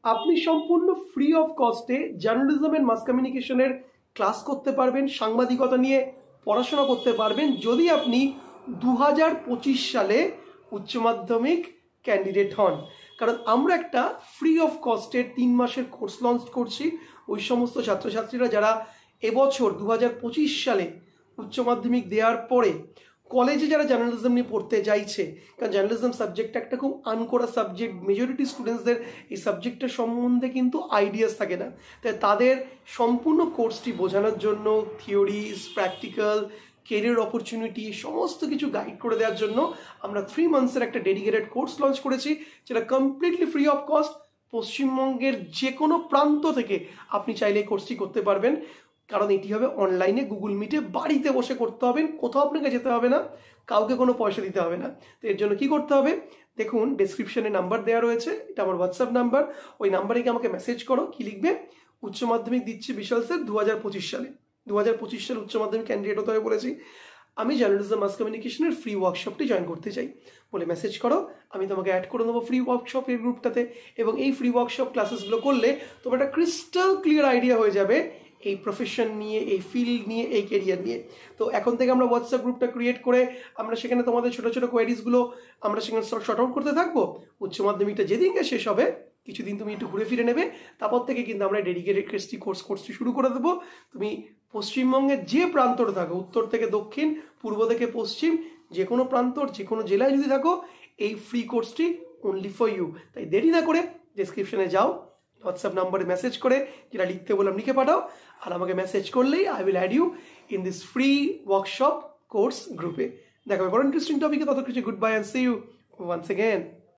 আপনি সম্পূর্ণ free of কস্টে journalism and মাস কমিউনিকেশনের ক্লাস করতে পারবেন, সাংবাদিকতা নিয়ে পড়াশোনা করতে পারবেন যদি আপনি 2025 সালে উচ্চ মাধ্যমিক ক্যান্ডিডেট হন। কারণ আমরা একটা ফ্রি অফ কস্টের 3 মাসের কোর্স লঞ্চ করছি ওই সমস্ত ছাত্রছাত্রীরা যারা এবছর 2025 সালে উচ্চ মাধ্যমিক দেওয়ার পরে কলেজে যারা জার্নালিজম নিয়ে পড়তে চাইছে, কারণ জার্নালিজম সাবজেক্টটা একটা খুব আনকোরা সাবজেক্ট, মেজরিটি স্টুডেন্টসদের এই সাবজেক্টের সম্বন্ধে কিন্তু আইডিয়াস থাকে না, তাই তাদের সম্পূর্ণ কোর্সটি বোঝানোর জন্য থিওরিজ, প্র্যাকটিক্যাল, কেরিয়ার অপরচুনিটি সমস্ত কিছু গাইড করে দেওয়ার জন্য আমরা 3 মান্থসের একটা ডেডিকেটেড কোর্স লঞ্চ করেছি, যেটা কমপ্লিটলি ফ্রি অফ কস্ট। পশ্চিমবঙ্গের যে কোনো প্রান্ত থেকে আপনি চাইলে এই কোর্সটি করতে পারবেন, কারণ এটি হবে অনলাইনে গুগল মিটে, বাড়িতে বসে করতে হবে, কোথাও আপনাকে যেতে হবে না, কাউকে কোনো পয়সা দিতে হবে না। তো এর জন্য কি করতে হবে দেখুন, ডেসক্রিপশনে নাম্বার দেওয়া রয়েছে, এটা আমার হোয়াটসঅ্যাপ নাম্বার, ওই নাম্বারে গিয়ে আমাকে মেসেজ করো। কি লিখবে? উচ্চ মাধ্যমিক দিচ্ছি বিশাল স্যার 2025 সালে, 2025 সালে উচ্চ মাধ্যমিক ক্যান্ডিডেট হতে হবে বলেছি, আমি জার্নালিজম মাস কমিউনিকেশনের ফ্রি ওয়ার্কশপটি জয়েন করতে চাই বলে মেসেজ করো। আমি তোমাকে অ্যাড করে দেবো ফ্রি ওয়ার্কশপের গ্রুপটাতে, এবং এই ফ্রি ওয়ার্কশপ ক্লাসেসগুলো করলে তোমার একটা ক্রিস্টাল ক্লিয়ার আইডিয়া হয়ে যাবে এই প্রফেশন নিয়ে, এই ফিল্ড নিয়ে, এই কেরিয়ার নিয়ে। তো এখন থেকে আমরা হোয়াটসঅ্যাপ গ্রুপটা ক্রিয়েট করে আমরা সেখানে তোমাদের ছোটো ছোটো কোয়ারিজগুলো আমরা সেখানে শর্ট আউট করতে থাকবো। উচ্চ মাধ্যমিকটা যেদিনকে শেষ হবে, কিছুদিন তুমি একটু ঘুরে ফিরে নেবে, তারপর থেকে কিন্তু আমরা ডেডিকেটেড কোর্সটি শুরু করে দেবো। তুমি পশ্চিমবঙ্গের যে প্রান্তরে থাকো, উত্তর থেকে দক্ষিণ, পূর্ব থেকে পশ্চিম, যে কোনো প্রান্তর, যে কোনো জেলায় যদি থাকো, এই ফ্রি কোর্সটি অনলি ফর ইউ। তাই দেরি না করে ডেসক্রিপশনে যাও, হোয়াটসঅ্যাপ নাম্বারে মেসেজ করে যেটা লিখতে বললাম লিখে পাঠাও, আর আমাকে মেসেজ করলেই I will add you in this free workshop course গ্রুপে। দেখা হবে বড় ইন্টারেস্টিং টপিকে, তত কিছু good bye and see you once again.